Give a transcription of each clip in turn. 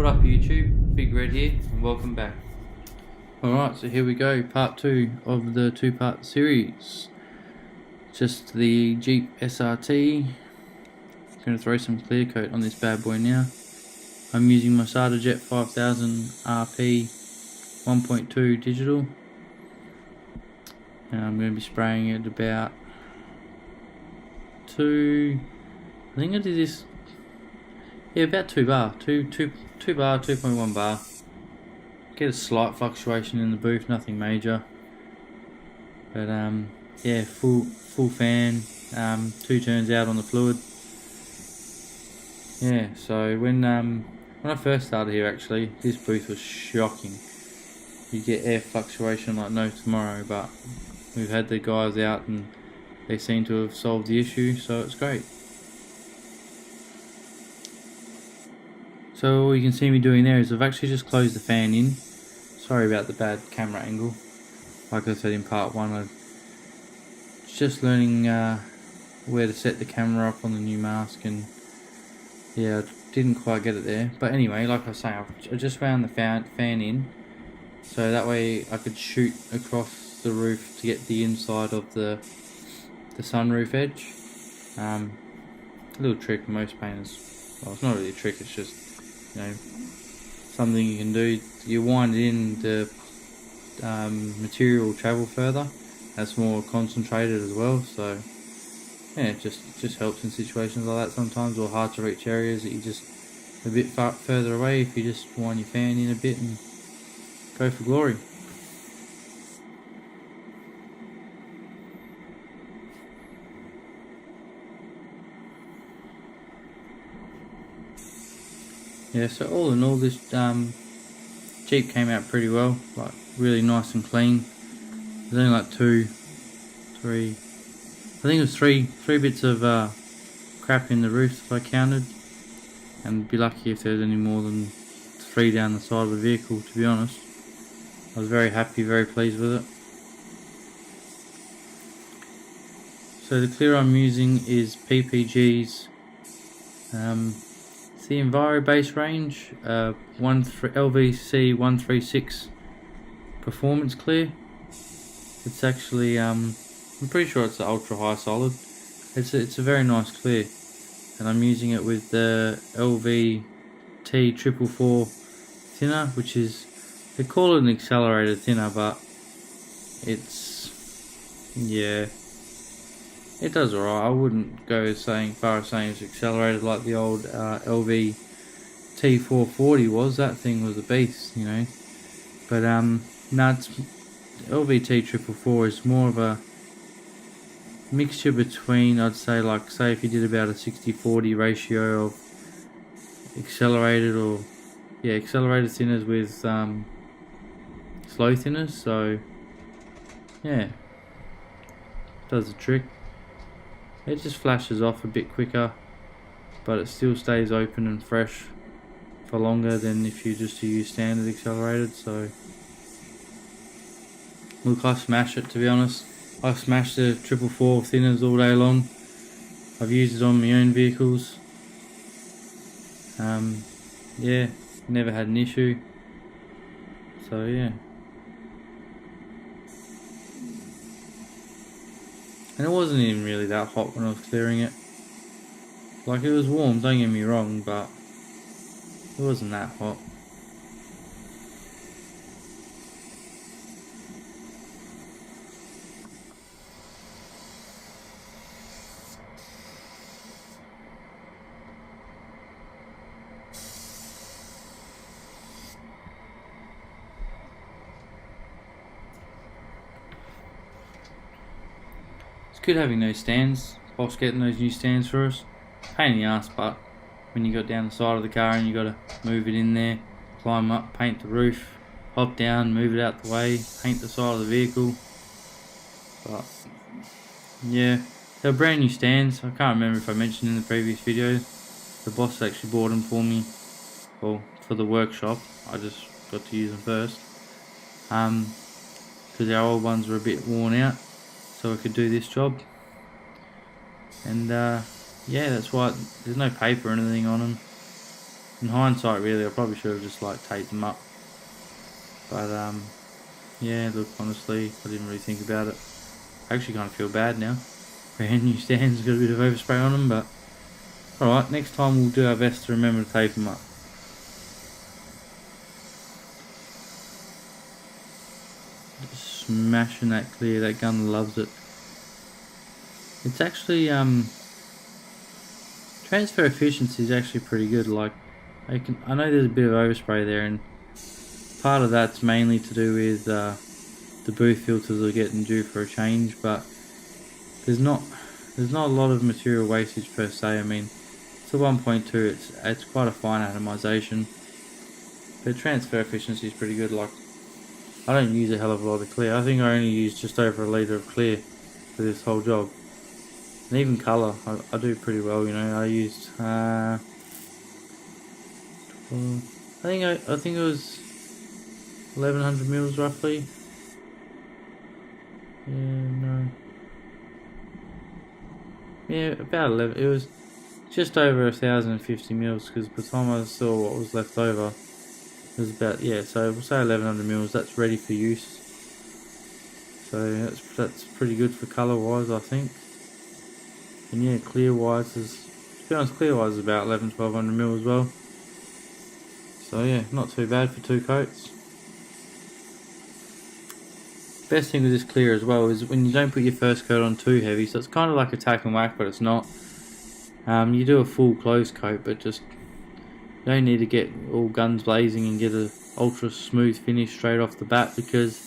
What up YouTube, Big Red here and welcome back. Alright, so here we go, part 2 of the 2-part series. Just the Jeep SRT. Going to throw some clear coat on this bad boy now. I'm using my SRT Jet 5000 RP 1.2 digital. And I'm going to be spraying it about I think I did this, yeah, about 2 bar, 2.1 bar. Get a slight fluctuation in the booth, nothing major. But yeah, full fan, 2 turns out on the fluid. Yeah, so when I first started here, actually, this booth was shocking. You get air fluctuation like no tomorrow, but we've had the guys out and they seem to have solved the issue, so it's great. So all you can see me doing there is I've actually just closed the fan in. Sorry about the bad camera angle. Like I said in part 1, I was just learning where to set the camera up on the new mask, and yeah, I didn't quite get it there. But anyway, like I was saying, I just wound the fan in, so that way I could shoot across the roof to get the inside of the sunroof edge. A little trick most painters, well, it's not really a trick, it's just, you know, something you can do. You wind it in, the material will travel further. That's more concentrated as well, so yeah, it just helps in situations like that sometimes, or hard to reach areas that you just a bit further away. If you just wind your fan in a bit and go for glory. Yeah, so all in all, this Jeep came out pretty well, like really nice and clean. There's only like I think it was three bits of crap in the roof if I counted, and be lucky if there's any more than 3 down the side of the vehicle, to be honest. I was very happy, very pleased with it. So the clear I'm using is PPG's it's the Enviro base range, LVC 136 performance clear. It's actually I'm pretty sure it's the ultra high solid. It's a very nice clear, and I'm using it with the LVT 444 thinner, which is, they call it an accelerated thinner, but it's, yeah, it does alright. I wouldn't go as far as saying it's accelerated like the old LVT 440 was. That thing was a beast, you know. But no, it's LVT 444 is more of a mixture between, I'd say, like, say if you did about a 60-40 ratio of accelerated accelerated thinners with slow thinners. So yeah, does the trick. It just flashes off a bit quicker, but it still stays open and fresh for longer than if you just use standard accelerated. So look, I smash it, to be honest. I smash the 444 thinners all day long. I've used it on my own vehicles. Yeah, never had an issue. So yeah. And it wasn't even really that hot when I was clearing it. Like, it was warm, don't get me wrong, but it wasn't that hot. It's good having those stands. Boss getting those new stands for us. Pain in the ass, but when you got down the side of the car and you got to move it in there, climb up, paint the roof, hop down, move it out the way, paint the side of the vehicle. But yeah, they're brand new stands. I can't remember if I mentioned in the previous video. The boss actually bought them for me, well, for the workshop. I just got to use them first, because our old ones were a bit worn out, so I could do this job. And yeah, that's why there's no paper or anything on them. In hindsight, really, I probably should have just like taped them up. But yeah, look, honestly, I didn't really think about it. I actually kind of feel bad now. Brand new stands, got a bit of overspray on them, but alright, next time we'll do our best to remember to tape them up. Just smashing that clear, that gun loves it. It's actually, transfer efficiency is actually pretty good. Like, I know there's a bit of overspray there, and part of that's mainly to do with the booth filters are getting due for a change, but there's not a lot of material wastage per se. I mean, it's a 1.2, it's quite a fine atomization, but transfer efficiency is pretty good. Like, I don't use a hell of a lot of clear. I think I only use just over a litre of clear for this whole job. And even colour, I do pretty well, you know. I used I think it was 1100 mils roughly. Yeah, no. Yeah, about 11. It was just over 1050 mils, because by the time I saw what was left over, it was about, yeah, so we'll say 1100 mils. That's ready for use. So that's pretty good for colour wise, I think. And yeah, clear wise is, to be honest, clear wise is about 1200 mil as well. So yeah, not too bad for 2 coats. Best thing with this clear as well is when you don't put your first coat on too heavy, so it's kind of like a tack and whack, but it's not. You do a full close coat, but just you don't need to get all guns blazing and get a ultra smooth finish straight off the bat, because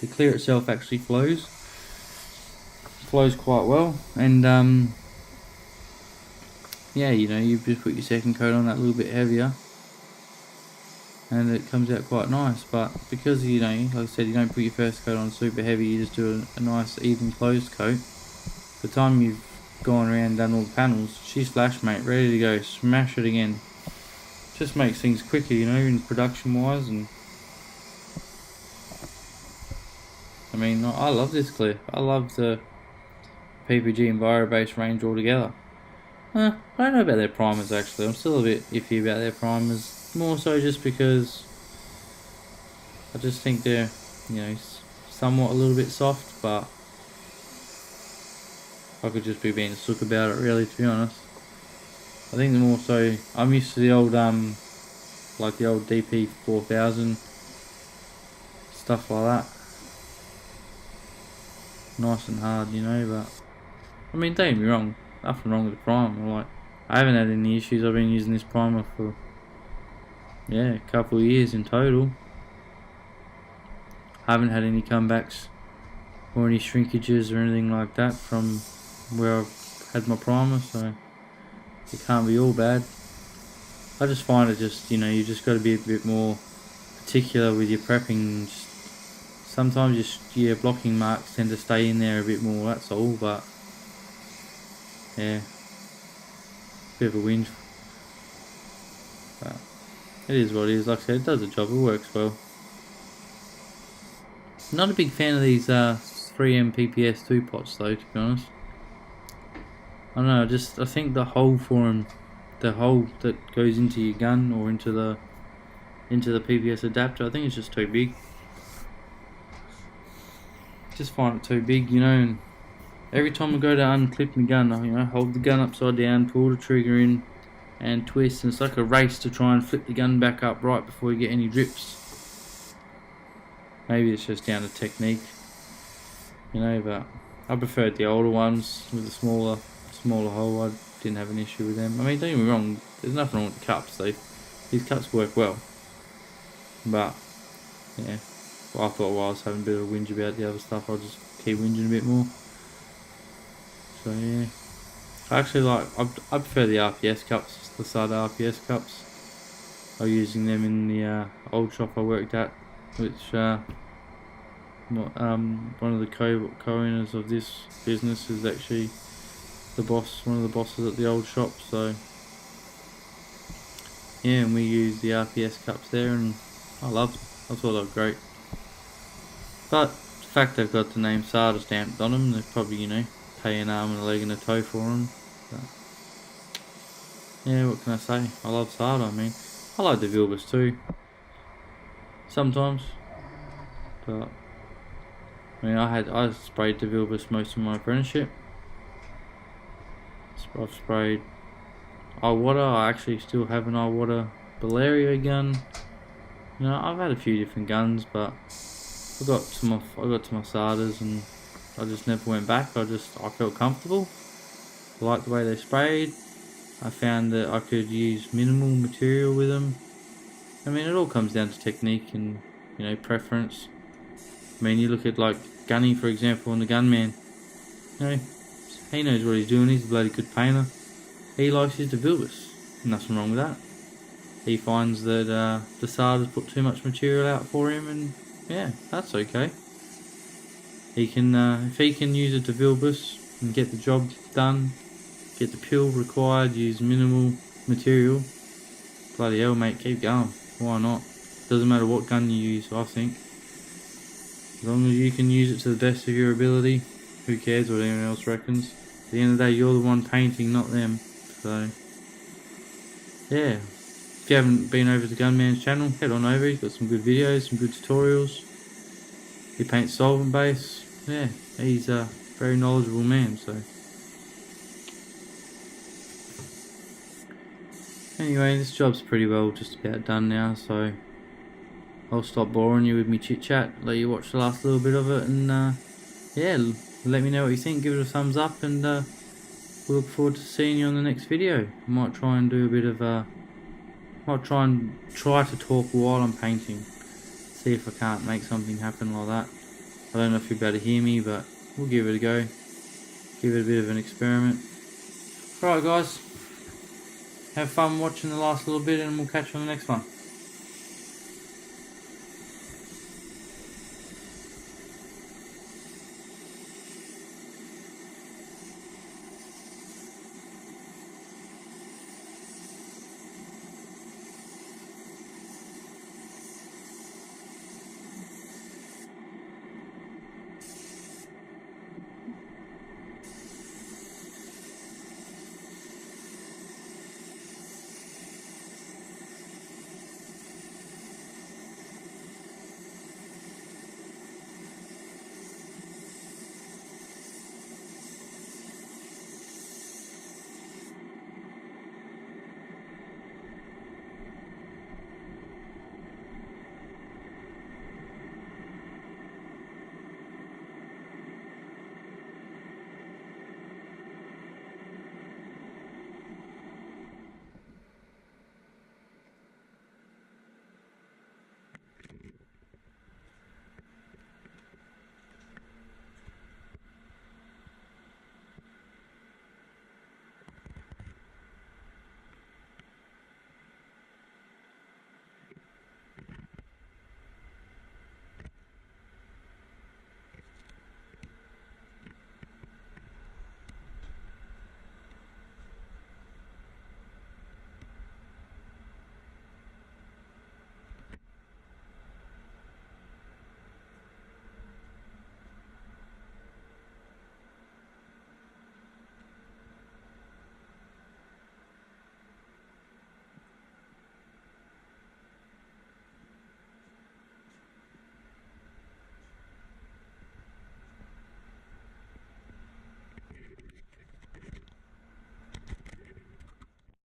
the clear itself actually flows quite well. And yeah, you know, you just put your second coat on that a little bit heavier, and it comes out quite nice. But because, you know, like I said, you don't put your first coat on super heavy, you just do a nice even closed coat. By the time you've gone around and done all the panels, she's flash, mate, ready to go, smash it again. Just makes things quicker, you know, in production wise. And I mean, I love this clear. I love the PPG Enviro-based range altogether. I don't know about their primers actually. I'm still a bit iffy about their primers. More so just because I just think they're, you know, somewhat a little bit soft, but I could just be being a sook about it, really, to be honest. I think the more so, I'm used to the old like the old DP 4000 stuff like that. Nice and hard, you know. But I mean, don't get me wrong, nothing wrong with the primer. Like, I haven't had any issues. I've been using this primer for, yeah, a couple of years in total. I haven't had any comebacks or any shrinkages or anything like that from where I've had my primer, so it can't be all bad. I just find it just, you know, you just got to be a bit more particular with your prepping. Just, sometimes your blocking marks tend to stay in there a bit more, that's all. But yeah, bit of a whinge. But it is what it is. Like I said, it does the job, it works well. Not a big fan of these 3M PPS 2 pots though, to be honest. I don't know, I think the hole for them, the hole that goes into your gun or into the PPS adapter, I think it's just too big. Just find it too big, you know. And every time I go to unclip my gun, I, you know, hold the gun upside down, pull the trigger in, and twist, and it's like a race to try and flip the gun back up right before you get any drips. Maybe it's just down to technique, you know, but I preferred the older ones with the smaller hole. I didn't have an issue with them. I mean, don't get me wrong, there's nothing wrong with the cups. These cups work well, but yeah, well, I thought while I was having a bit of a whinge about the other stuff, I'll just keep whinging a bit more. So yeah, I actually I prefer the RPS cups, the SRT RPS cups. I was using them in the old shop I worked at, which one of the co-owners of this business is actually the boss, one of the bosses at the old shop. So yeah, and we used the RPS cups there, and I loved them. I thought they were great. But the fact they've got the name SADA stamped on them, they're probably, you know, pay an arm and a leg and a toe for them. But yeah, what can I say? I love SADA. I mean, I like the Vilbus too, sometimes, but I mean I sprayed the Vilbus most of my apprenticeship. I've sprayed Iwater. I actually still have an Iwater Baleria gun. You know, I've had a few different guns, but I got to my SRTs and I just never went back. I felt comfortable. I liked the way they sprayed. I found that I could use minimal material with them. I mean, it all comes down to technique and, you know, preference. I mean, you look at like Gunny, for example, and the Gunman. You know, he knows what he's doing. He's a bloody good painter. He likes his Vilbus. Nothing wrong with that. He finds that the SRTs put too much material out for him, and yeah, that's okay. He can, if he can use a Vilbus and get the job done, get the pill required, use minimal material, bloody hell, mate, keep going. Why not? Doesn't matter what gun you use, I think. As long as you can use it to the best of your ability, who cares what anyone else reckons? At the end of the day, you're the one painting, not them. So, yeah. If you haven't been over to Gunman's channel, head on over. He's got some good videos, some good tutorials. He paints solvent base. Yeah, he's a very knowledgeable man. So, anyway, this job's pretty well just about done now. So, I'll stop boring you with me chit chat. Let you watch the last little bit of it, and yeah, let me know what you think. Give it a thumbs up, and we'll look forward to seeing you on the next video. I might try and do a bit of might try to talk while I'm painting. See if I can't make something happen like that. I don't know if you'll be able to hear me, but we'll give it a go. Give it a bit of an experiment. Alright guys, have fun watching the last little bit, and we'll catch you on the next one.